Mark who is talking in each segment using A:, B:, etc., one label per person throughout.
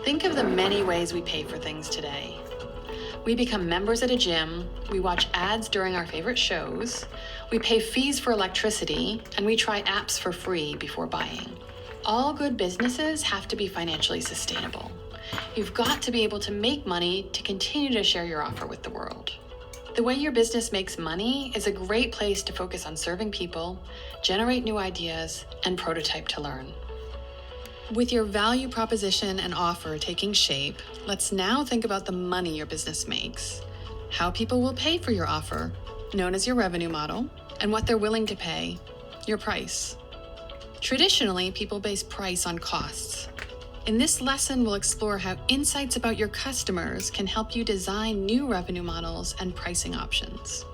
A: Think of the many ways we pay for things today. We become members at a gym, we watch ads during our favorite shows, we pay fees for electricity, and we try apps for free before buying. All good businesses have to be financially sustainable. You've got to be able to make money to continue to share your offer with the world. The way your business makes money is a great place to focus on serving people, generate new ideas, and prototype to learn. With your value proposition and offer taking shape, let's now think about the money your business makes, how people will pay for your offer, known as your revenue model, and what they're willing to pay, your price. Traditionally, people base price on costs. In this lesson, we'll explore how insights about your customers can help you design new revenue models and pricing options.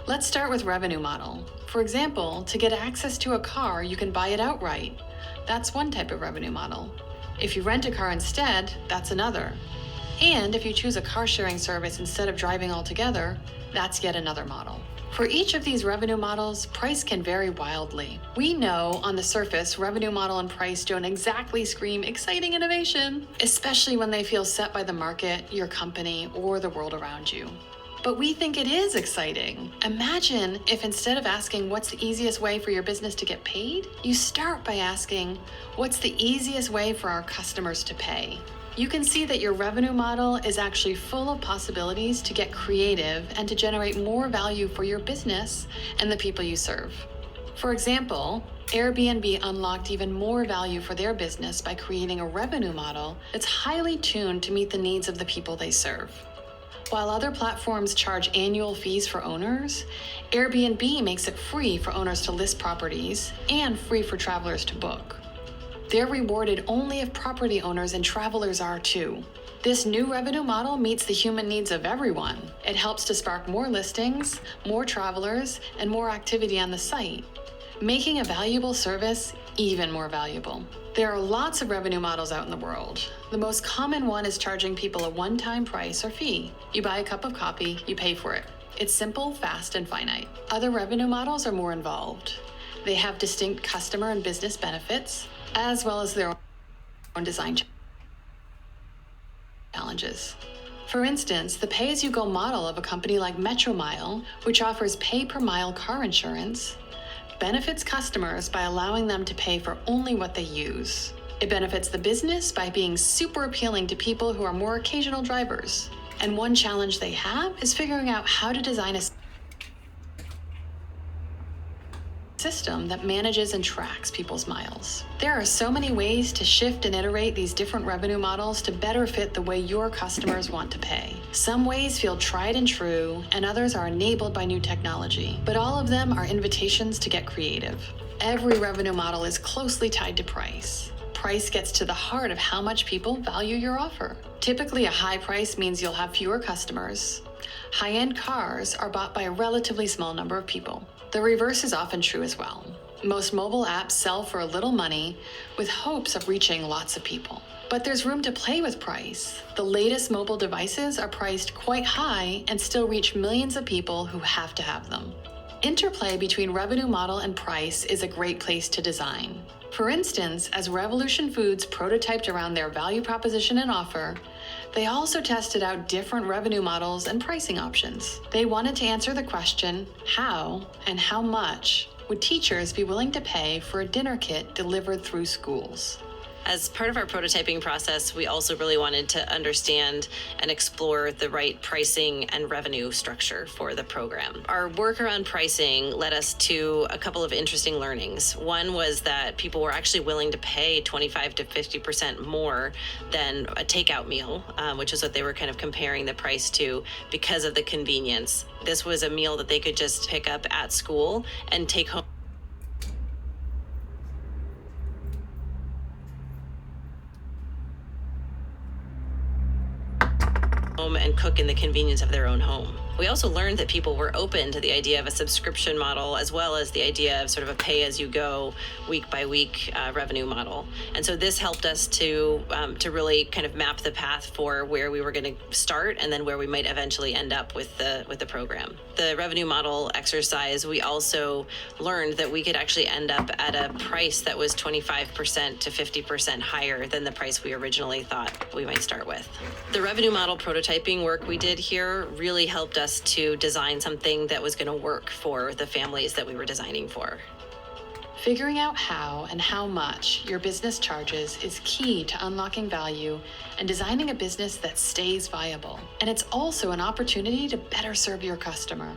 A: Let's start with revenue model. For example, to get access to a car, you can buy it outright. That's one type of revenue model. If you rent a car instead, that's another. And if you choose a car sharing service instead of driving altogether, that's yet another model. For each of these revenue models, price can vary wildly. We know on the surface, revenue model and price don't exactly scream exciting innovation, especially when they feel set by the market, your company, or the world around you. But we think it is exciting. Imagine if instead of asking what's the easiest way for your business to get paid, you start by asking what's the easiest way for our customers to pay. You can see that your revenue model is actually full of possibilities to get creative and to generate more value for your business and the people you serve. For example, Airbnb unlocked even more value for their business by creating a revenue model that's highly tuned to meet the needs of the people they serve. While other platforms charge annual fees for owners, Airbnb makes it free for owners to list properties and free for travelers to book. They're rewarded only if property owners and travelers are too. This new revenue model meets the human needs of everyone. It helps to spark more listings, more travelers, and more activity on the site, making a valuable service even more valuable. There are lots of revenue models out in the world. The most common one is charging people a one-time price or fee. You buy a cup of coffee, you pay for it. It's simple, fast, and finite. Other revenue models are more involved. They have distinct customer and business benefits, as well as their own design challenges. For instance, the pay-as-you-go model of a company like Metromile, which offers pay-per-mile car insurance, benefits customers by allowing them to pay for only what they use. It benefits the business by being super appealing to people who are more occasional drivers. And one challenge they have is figuring out how to design a system that manages and tracks people's miles. There are so many ways to shift and iterate these different revenue models to better fit the way your customers want to pay. Some ways feel tried and true, and others are enabled by new technology, but all of them are invitations to get creative. Every revenue model is closely tied to price. Price gets to the heart of how much people value your offer. Typically, a high price means you'll have fewer customers. High-end cars are bought by a relatively small number of people. The reverse is often true as well. Most mobile apps sell for a little money with hopes of reaching lots of people. But there's room to play with price. The latest mobile devices are priced quite high and still reach millions of people who have to have them. Interplay between revenue model and price is a great place to design. For instance, as Revolution Foods prototyped around their value proposition and offer, they also tested out different revenue models and pricing options. They wanted to answer the question, how and how much would teachers be willing to pay for a dinner kit delivered through schools?
B: As part of our prototyping process, we also really wanted to understand and explore the right pricing and revenue structure for the program. Our work around pricing led us to a couple of interesting learnings. One was that people were actually willing to pay 25 to 50% more than a takeout meal, which is what they were kind of comparing the price to because of the convenience. This was a meal that they could just pick up at school and take home and cook in the convenience of their own home. We also learned that people were open to the idea of a subscription model, as well as the idea of sort of a pay-as-you-go, week-by-week revenue model. And so this helped us to really kind of map the path for where we were going to start, and then where we might eventually end up with the program. The revenue model exercise, we also learned that we could actually end up at a price that was 25% to 50% higher than the price we originally thought we might start with. The revenue model prototyping work we did here really helped us to design something that was going to work for the families that we were designing for.
A: Figuring out how and how much your business charges is key to unlocking value and designing a business that stays viable. And it's also an opportunity to better serve your customer.